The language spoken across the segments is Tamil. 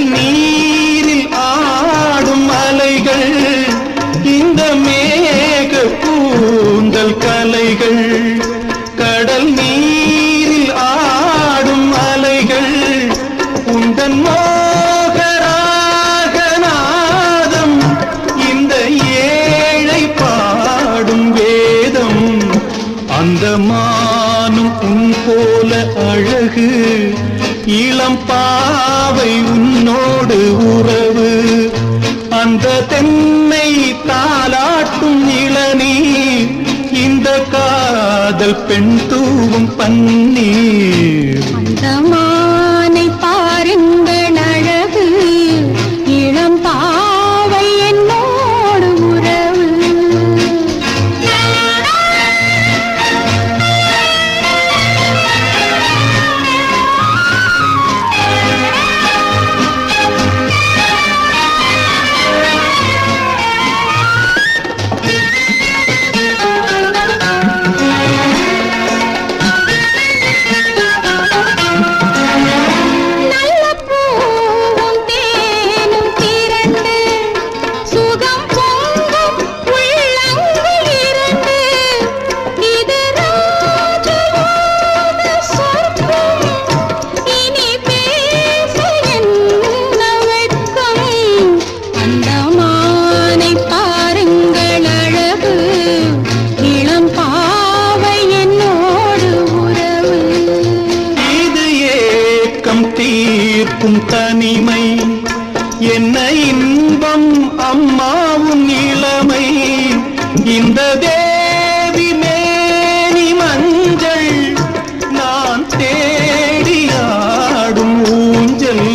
கடல் நீரில் ஆடும் அலைகள் இந்த மேக கூந்தல் கலைகள் கடல் நீரில் ஆடும் அலைகள் உந்தன் மோகராகநாதம் இந்த ஏழை பாடும் வேதம் அந்த மானும் உன் போல அழகு இளம் பாவை உன்னோடு உறவு அந்த தென்னை தாலாட்டும் இளநீர் இந்த காதல் பெண் தூவும் பன்னீர் அந்த மானை பாருங்கள் அழகு இளம் பாவை என்னோடு உறவு தீர்க்கும் தனிமை என்ன இன்பம் அம்மாவும் இளமை இந்த தேவி மேனி மஞ்சள் நான் தேடியாடும் ஊஞ்சல்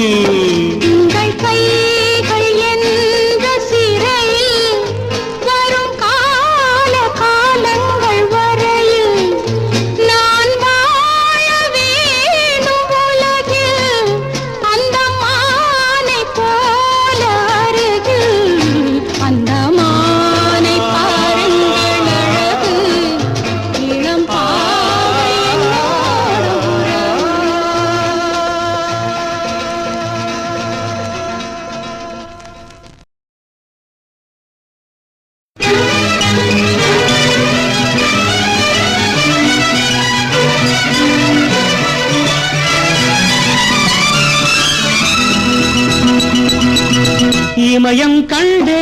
இமயம் கண்டே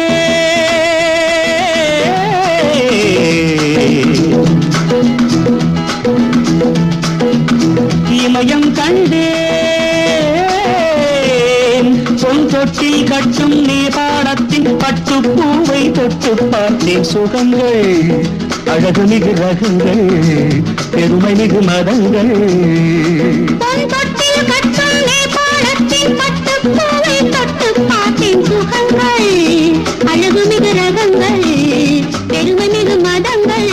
இமயம் கண்டேன் பொன் தொட்டில் கட்டும் நேபாளத்தின் பட்டுப்பூவை தொட்டு பார்த்தேன் சுகங்கள் அழகு மிகு ரகங்கள் பெருமை மிகு மதங்கள் பொன் தொட்டில் கட்டும் நேபாளத்தின் பட்டுப்பூவை தொட்டு பார்த்தேன் சுகங்கள் அழகு மிகு ரகங்கள் பெருமை மிகு மதங்கள்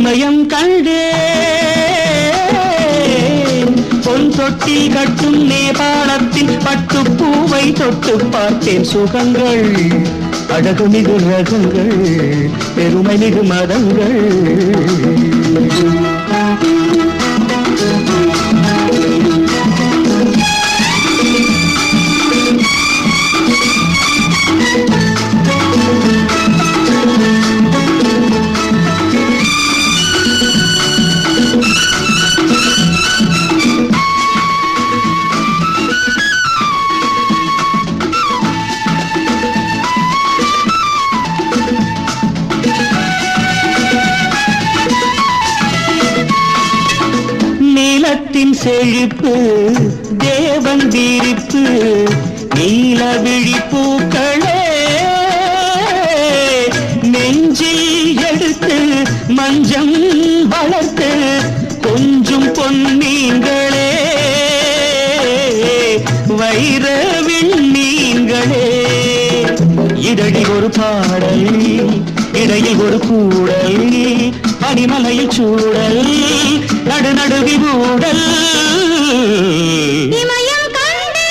இமயம் கண்டேன் பொன் தொட்டில் கட்டும் நேபாளத்தின் பட்டுப்பூவை தொட்டு பார்த்தேன் சுகங்கள் அழகு மிகு ரகங்கள் பெருமை மிகு மதங்கள் செழிப்பு தேவன் விரிப்பு நீல விழிப்பூக்களே நெஞ்சில் எடுத்து மஞ்சம் வளர்த்து கொஞ்சம் பொன்னீங்களே வைர விண்ணீங்களே இதழில் ஒரு பாடல் இடையில் ஒரு கூடல் பனிமலையில் சூடல் நடுநடுவி ஊடல் இமயம் கண்டே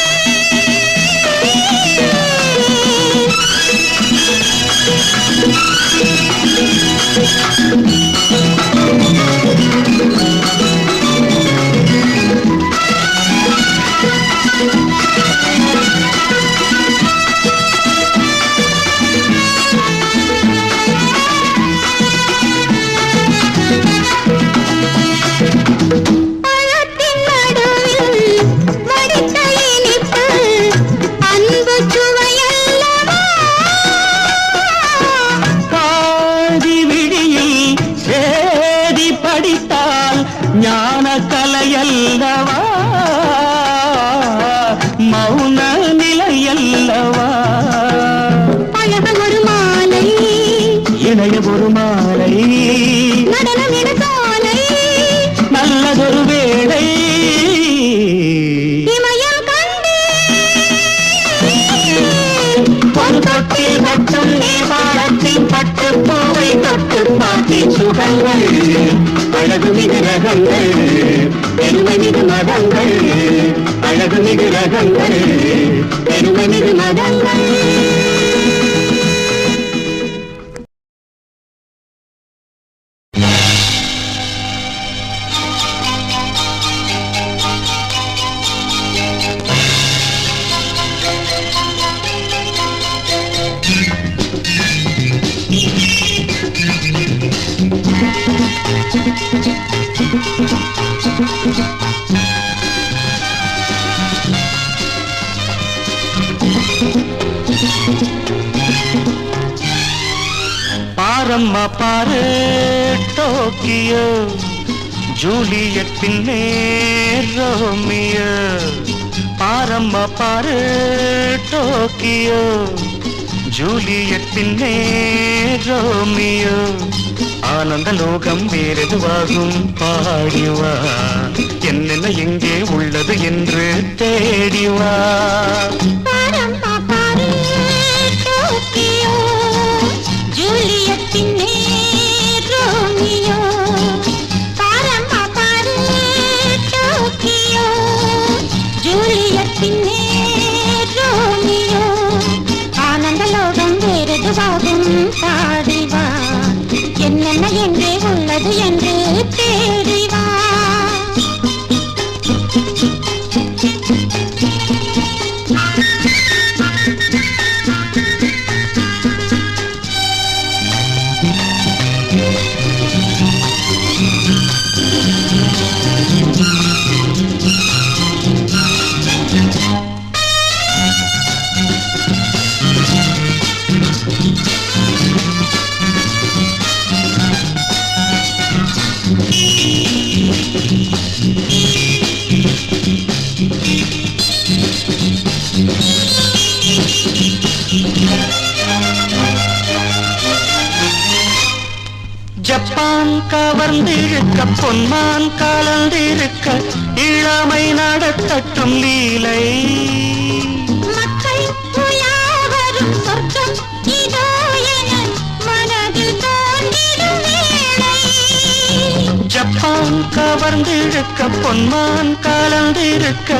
பழத்தின் நடுவில் வடித்த இனிப்பு அன்பு சுவையல்லவா காதி விழியில் சேதி படித்தால் ஞான கலையல்லவா மௌன நிலையல்லவா பழக ஒரு மாலை இணைய ஒரு மாலை நடனமிட சோலை நல்லதொரு வேளை இமயம் கண்டே பொன் தொட்டில் கட்டும் நேபாளத்தின் பட்டு பூவை தொட்டு பார்த்தின் சுகங்கள் அழகு மிகு ரகங்கள் பெருமை மிகு மதங்கள் அழகு மிகு ரகங்கள் பெருமை மிகு மதங்கள் பாரம்மா பாரு டோக்கியோ ஜூலியட் பின்னே ரோமியோ பாரம்மா பாரு டோக்கியோ ஜூலியட் பின்னே ரோமியோ ஆனந்த லோகம் வேறெதுவாகும் பாடிவா என்னென்ன எங்கே உள்ளது என்று தேடிவா பாரம்மா பாரு டோக்கியோ ஜூலியட் பின்னே ரோமியோ பாரம்மா பாரு டோக்கியோ ஜூலியட் பின்னே ரோமியோ ஆனந்த லோகம் வேறெதுவாகும் பாடிவா என்னென்ன எங்கே உள்ளது என்று தேடிவா ஜப்பான் கவர்ந்திருக்க பொன்மான் கலந்திருக்க இளமை நடத்தட்டும் லீலை மக்கள் உலாவரும் சொர்க்கம் இதோ என மனதில் தோன்றிடும் வேளை ஜப்பான் கவர்ந்திருக்க பொன்மான் கலந்திருக்க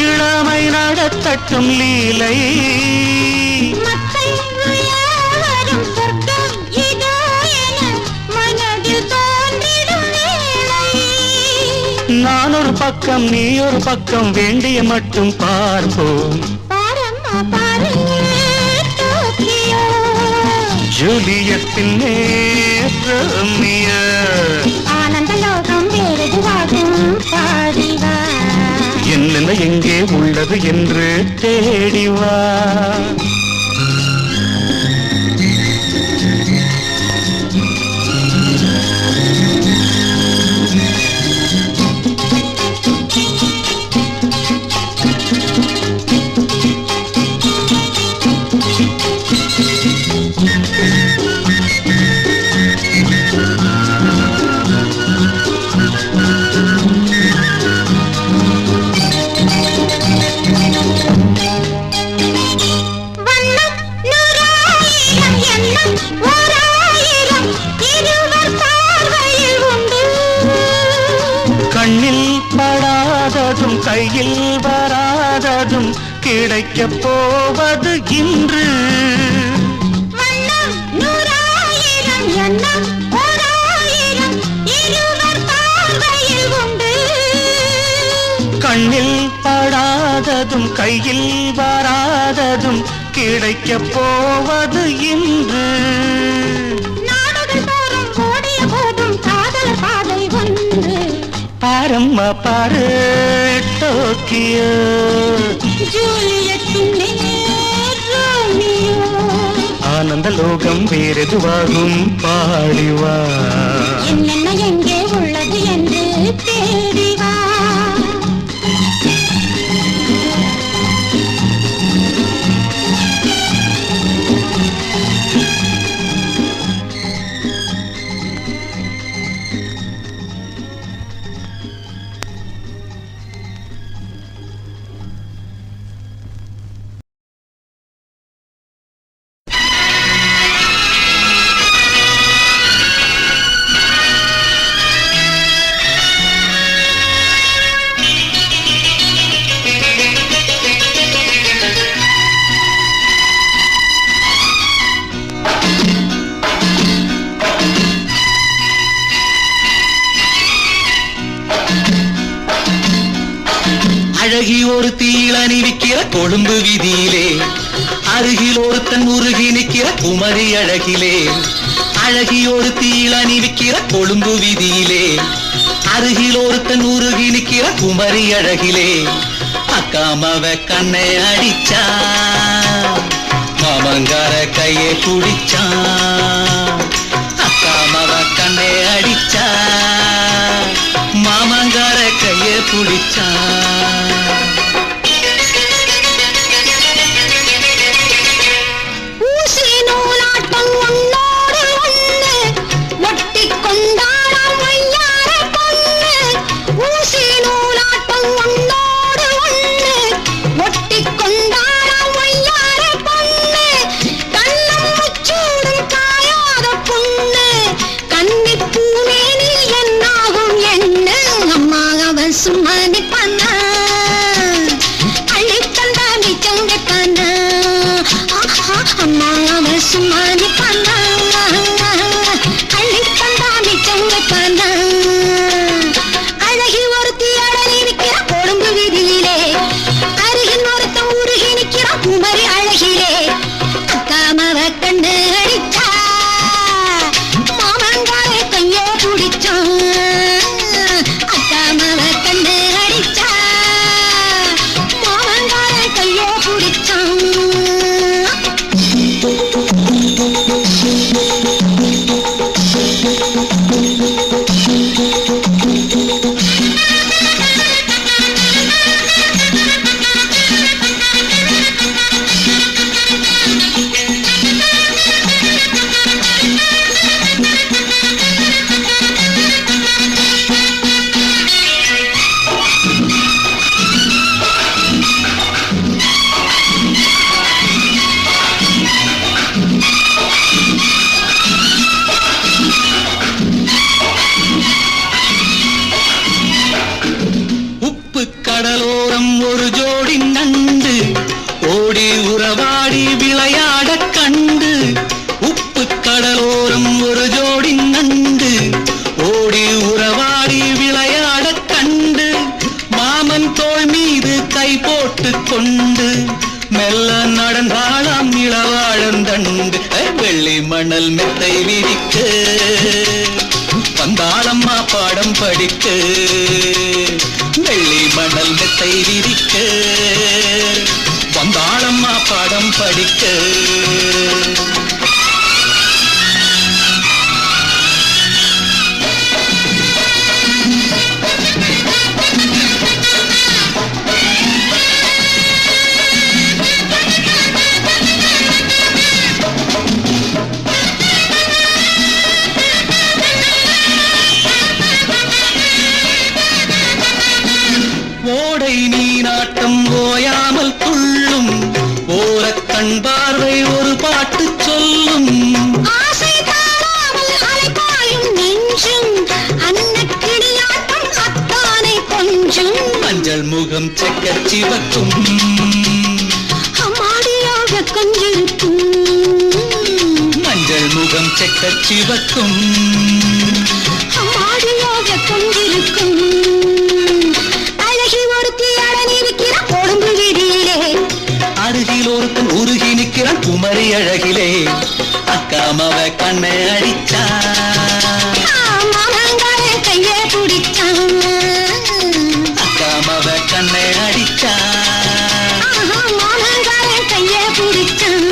இளமை நடத்தட்டும் லீலை மக்கள் உலாவரும் சொர்க்கம் இதோ என மனதில் தோன்றிடும் வேளை நான் ஒரு பக்கம் நீ ஒரு பக்கம் வேண்டிய மட்டும் பார்ப்போம் பாரம்மா பாரு டோக்கியோ ஜூலியட்டின் ரோமியோ ஆனந்த லோகம் வேறெதுவாகும் பாடிவா என்னென்ன எங்கே உள்ளது என்று தேடிவா பாடதும் கையில் வராததும் கிடைக்கப் போவது இன்று. வண்ணம் நூறாயிரம் எண்ணம் ஓராயிரம் இருவர் பார்வையில் உண்டு. கண்ணில் படாததும் கையில் வராததும் கிடைக்கப் போவது இன்று. நாடுகள் தோறும் ஓடிய போதும் காதல் பாதை ஒன்று. பாரம்மா பாரு டோக்கியோ, ஜூலியட்டின் ரோமியோ. ஆனந்த லோகம் வேறெதுவாகும் பாடிவா. என்னென்ன எங்கே உள்ளது என்று தேடிவா. அழகி ஒரு தீயில் அணிவிக்கிற கொழும்பு வீதியிலே, அருகில் ஒருத்தன் உருகி நிற்கிற குமரி அழகிலே. அழகி ஒரு தீயில் அணிவிக்கிற கொழும்பு வீதியிலே, அருகில் ஒருத்தன் உருகி நிற்கிற குமரி அழகிலே. அக்காமவ கண்ணை அடிச்சா, மாமங்கார கையை குடிச்சா. அக்காமவ கண்ணை அடிச்சா, மாமங்கார கையை குடிச்சா. ஊசி நூலாட்டம் ஒன்னோடு ஒண்ணு ஒட்டிக் கொண்டாடாம் ஐயார பொண்ணு. ஊசி நூலாட்டம் ஒன்னோடு ஒண்ணு ஒட்டிக் கொண்டாடாம் ஐயார பொண்ணு. கண்ணம் முச்சூடும் காயாத பொண்ணு, கன்னிப் பூமேனி என்னாகும் எண்ணு. அம்மா அவன் சும்மா நிப்பானா, அள்ளி தந்தா மிச்சம் வைப்பானா. அம்மா அவன் சும்மா நிப்பானா, அள்ளி தந்தா மிச்சம் வைப்பானா. அழகி ஒருத்தி அடலி நிற்கிற கொழும்பு வீதியிலே, அருகில் ஒருத்தன் உருகி நிற்கிற குமரி அழகிலே. அக்காமவ கண்ணு அடிச்சா, மாமங்கார கையை பிடிச்சான். அக்காமவ கண்ணு அடிச்சா, மாமங்கார கையை பிடிச்சான். உப்பு கடலோரம் ஒரு ஜோடி நண்டு ஓடி உறவாடி விளையாட கண்டு. உப்பு கடலோரம் ஒரு ஜோடி நண்டு ஓடி உறவாடி விளையாட கண்டு. மாமன் தோள் மீது கை போட்டு கொண்டு மெல்ல நடந்தாளாம் இளவாழந்தண்டு. வெள்ளி மணல் மெத்தை விரிக்க வந்தாளம்மா பாடம் படிக்க. வெள்ளி மணல் மெத்தை விரிக்க வந்தாளம்மா பாடம் படிக்க. ஓடை நீராட்டம் ஓயாமல் துள்ளும், ஓரக்கண் பார்வை ஒரு பாட்டு சொல்லும். முகம் செக்கச் சிவக்கும் அம்மாடியாக கொஞ்சிருக்கும் மஞ்சள் முகம் செக்கச் சிவக்கும் அம்மாடியாக கொஞ்சிருக்கும் அழகி ஒருத்தி அடனிருக்கிறான் கொழும்பு வீதியிலே அருகில் ஒருத்தன் உருகி நிற்கிறான் குமரி அழகிலே அக்காமவ கண்ணை அடிச்சா மாமங்காரன் கையை பிடிச்சான் அக்காமவ கண்ணை அடிச்சா மாமங்காரன் கையை பிடிச்சான்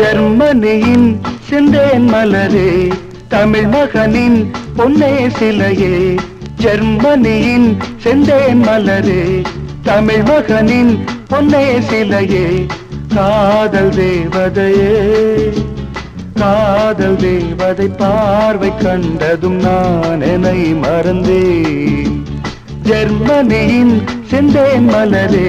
ஜெர்மனியின் செந்தேன் மலரே தமிழ் மகனின் பொன்னே சிலையே ஜெர்மனியின் செந்தேன் மலரே தமிழ் மகனின் பொன்னே சிலையே காதல் தேவதையே காதல் தேவதை பார்வை கண்டதும் நான் என்னை மறந்தேன் ஜெர்மனியின் செந்தேன் மலரே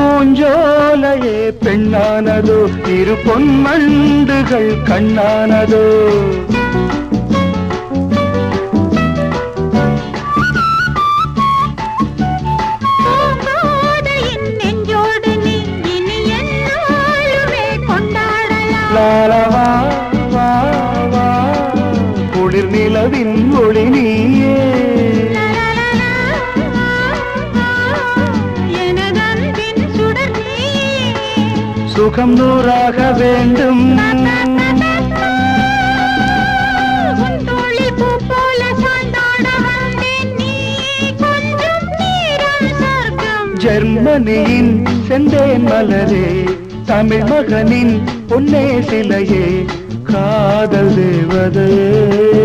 பூஞ்சோலையே பெண்ணானதோ இரு பொன்மண்டுகள் கண்ணானதோ லாலவா வா வா குளிர் நிலவின் ஒளி நீயே சுகம் நூறாக வேண்டும் ஜெர்மனியின் செந்தேன் மலரே தமிழ் மகனின் பொன்னே சிலையே காதல் தேவதையே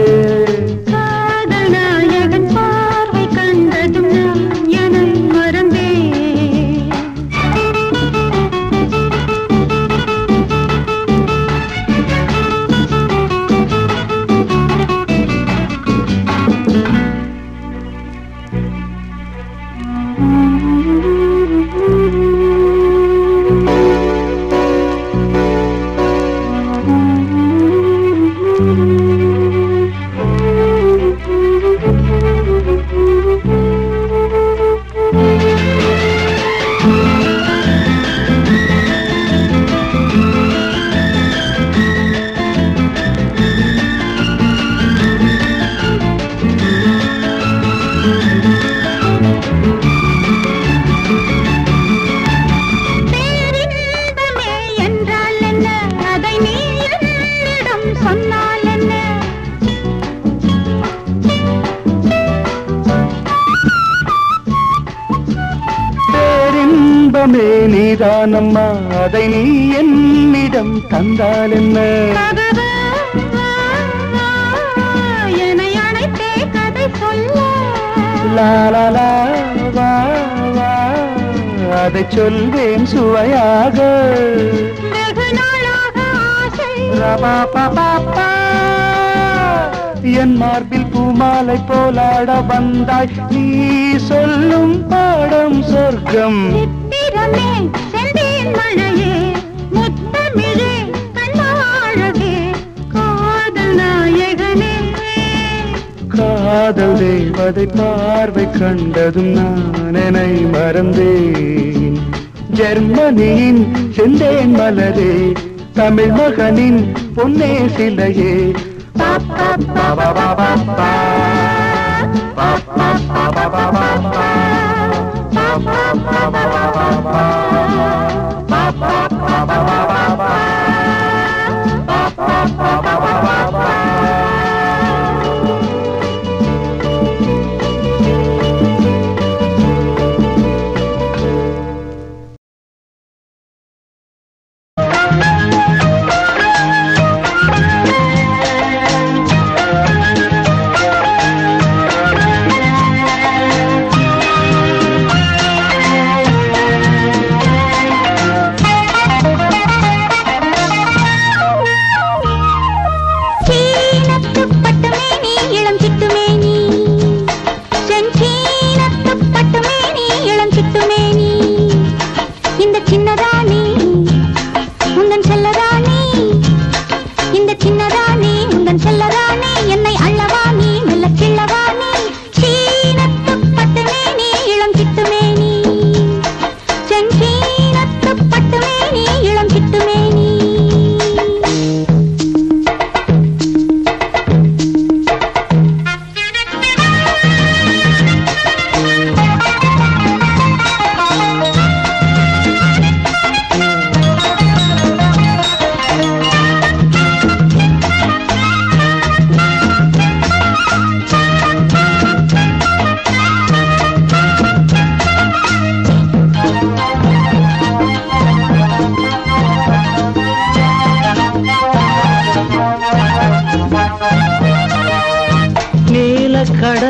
நீதானம்மா அதை நீ என்னிடம் தந்தால் என்ன லாலா வா வா அதை சொல்வேன் சுவையாக என் மார்பில் பூமாலை போலாட வந்தாய் நீ சொல்லும் பாடம் சொர்க்கம் செந்தேன் மழையே முத்தமிழே கண்ணாழகே காதல் நாயகனே காதல் தேவதை பார்வை கண்டதும் நான் என்னை மறந்தேன் ஜெர்மனியின் செந்தேன் மலரே தமிழ் மகனின் பொன்னே சிலையே பாப்பா பாபா பாபா பாப்பா பாபா பாபா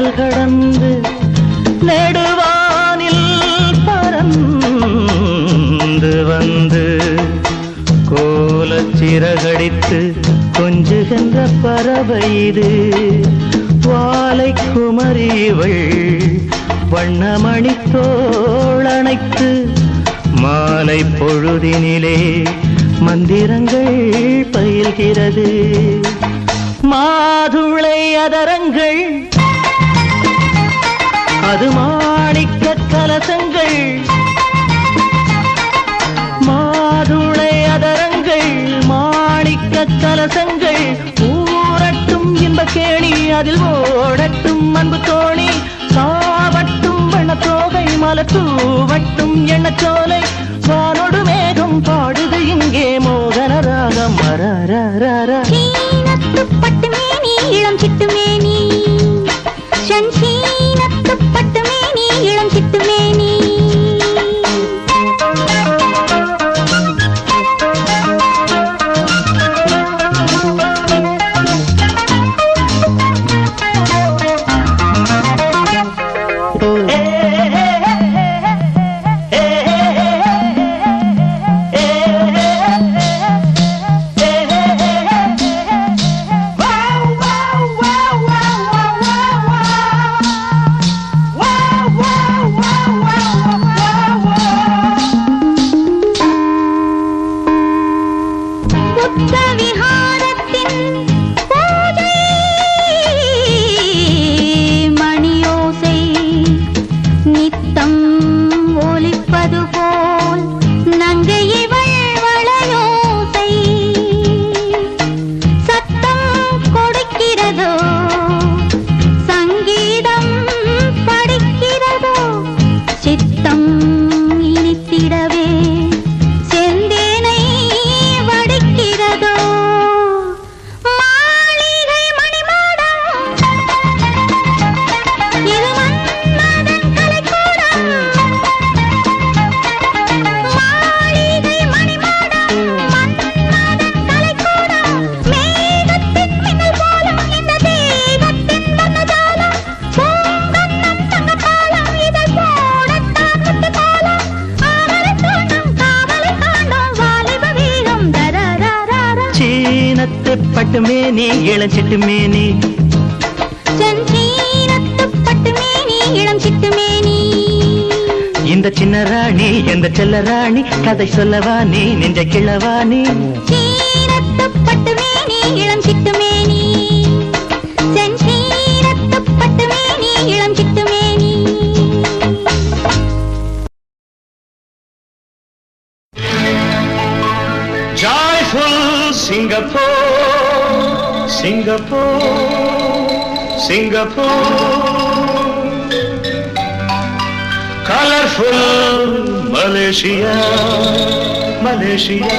கடல் கடந்து நெடுவானில் பறந்து வந்து கோலச்சிறகடித்து கொஞ்சுகின்ற பறவை இது. வாலை குமரிவள் வண்ணமணி தோளணைத்து மாலை பொழுதினிலே மந்திரங்கள் பயில்கிறது. மாதுளை அதரங்கள் அது மாணிக்க கலசங்கள். மாதுளை அதரங்கள் மாணிக்க கலசங்கள். ஊரட்டும் இன்ப கேணி அதில் ஓடட்டும் அன்பு தோணி. சாவட்டும் வண்ணத்தோகை மலத்தூவட்டும் எண்ணச்சோலை. வானொடு மேகம் பாடுது இங்கே மோகன ராகம். பட்டு மேனி இளம் சிட்டு மேனி சஞ்சீனத்து பட்டு மேனி இளம் சிட்டு மேனி. பட்டு மேனி இளம் சிட்டு மேனி சஞ்சீனத்து பட்டு மேனி இளம் சிட்டு மேனி. இந்த சின்ன ராணி எந்த செல்ல ராணி கதை சொல்லவா நீ நெஞ்ச கிழவா நீ. சீனத்து பட்டு மேனி இளம் சிட்டு மேனி சஞ்சீனத்து பட்டு மேனி இளம் சிட்டு மேனி. Joyful Singapore, Singapore, Singapore. Colorful Malaysia, Malaysia,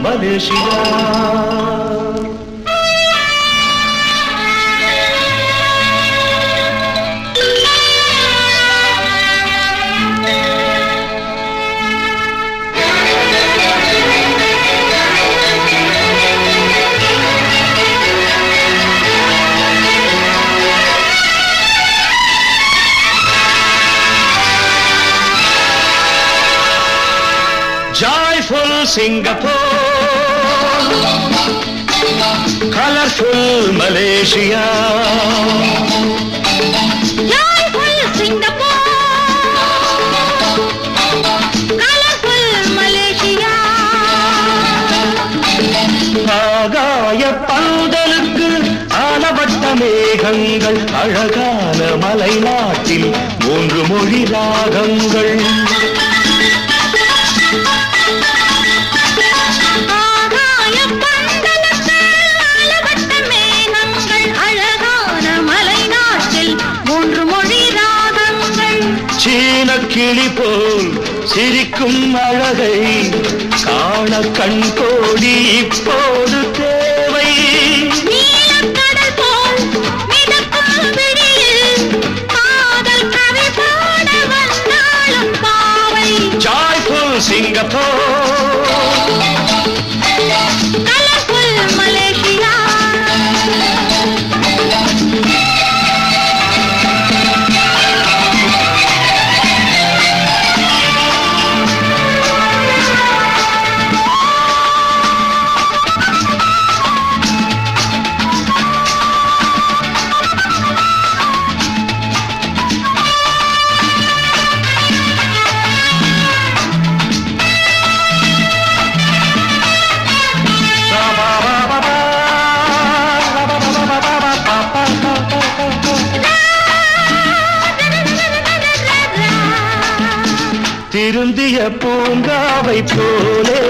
Malaysia. Joyful Singapore, colorful Malaysia. Joyful Singapore, colorful Malaysia. ஆகாய பந்தலுக்கு ஆனவட்ட மேகங்கள் அழகான மலை நாட்டில் 3 மொழி ராகங்கள். சீன கிளி போல் சிரிக்கும் அழகை காண கண் கோடி இப்போது தேவை. நீலக்கடல் போல் மிதக்கும் விழியில் காதல் கவி பாட வந்தாலும் பாவை. Joyful Singapore, colorful Malaysia. திருந்திய பூங்காவை போலே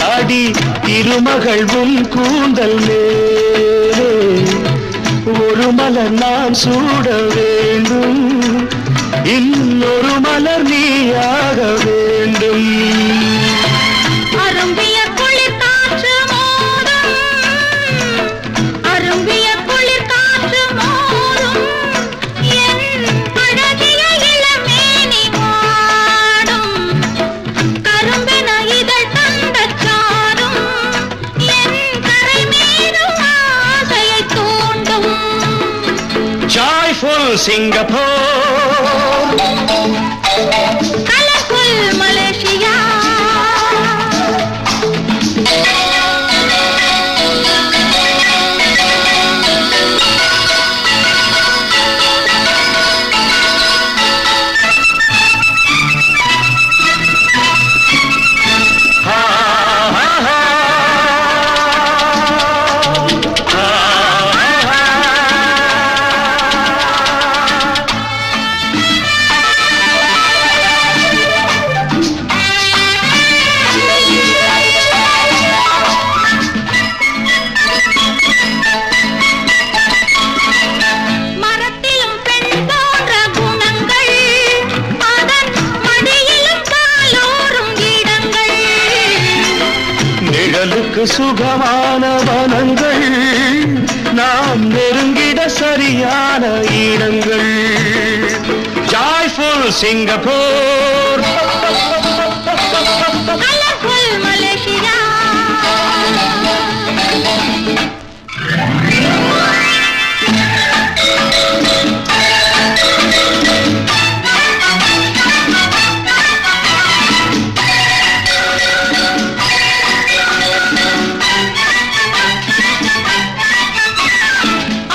அடி திருமகள் உன் கூந்தல் மேலே ஒரு மலர் நான் சூட வேண்டும் இன்னொரு மலர் நீயாக வேண்டும் அரும்பிய குளிர் காற்று மோதும் அரும்பிய குளிர் காற்று மோதும் என் அழகிய இளமேனி வாடும் கரும்பென இதழ் தந்த சாரும் என் கரை மீதும் ஆசையை தூண்டும் Joyful Singapore, colorful Malaysia. மரத்திலும் பெண் போன்ற குணங்கள் அதன் மடியிலும் காலோறும் இடங்கள் நிழலுக்கு சுகமான வனங்கள் நாம் நெருங்கிட சரியான இடங்கள் Joyful Singapore, colorful Malaysia.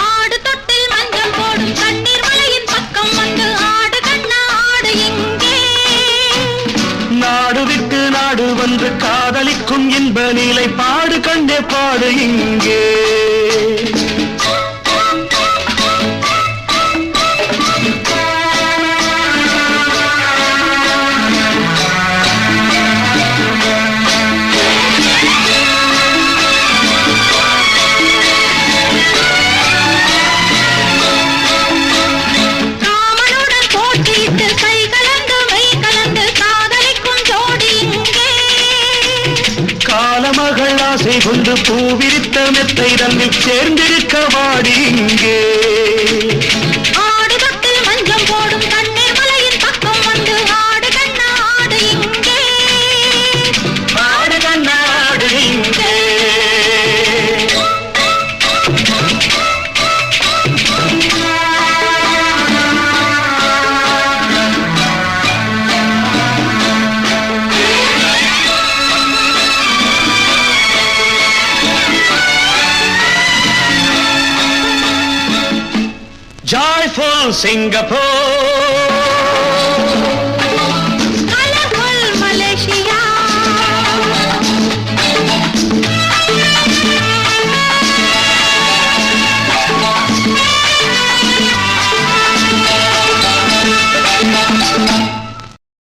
ஆடு தொட்டில் மஞ்சள் போடும் கண்ணீர் மலையின் பக்கம் வந்து ஆடு கண்ணா ஆடு எங்கே நாடு விட்டு நாடு வந்து காதலிக்கும் இன்ப நிலை பாடு கண்டே பாடு இங்கே காமனுடன் போட்டியிட்டு கை கலந்து மெய் கலந்து காதலிக்கும் ஜோடி இங்கே காலமகள் ஆசை கொண்டு பூவிரித்த மெத்தை தன்னில் சேர்ந்திருக்க வாடி இங்கே ஆடு தொட்டில் மஞ்சள் போடும் கண்ணீர் மலையின் பக்கம் வந்து ஆடு கண்ணா ஆடு இங்கே பாடு கண்ணாடு இங்கே Joyful Singapore,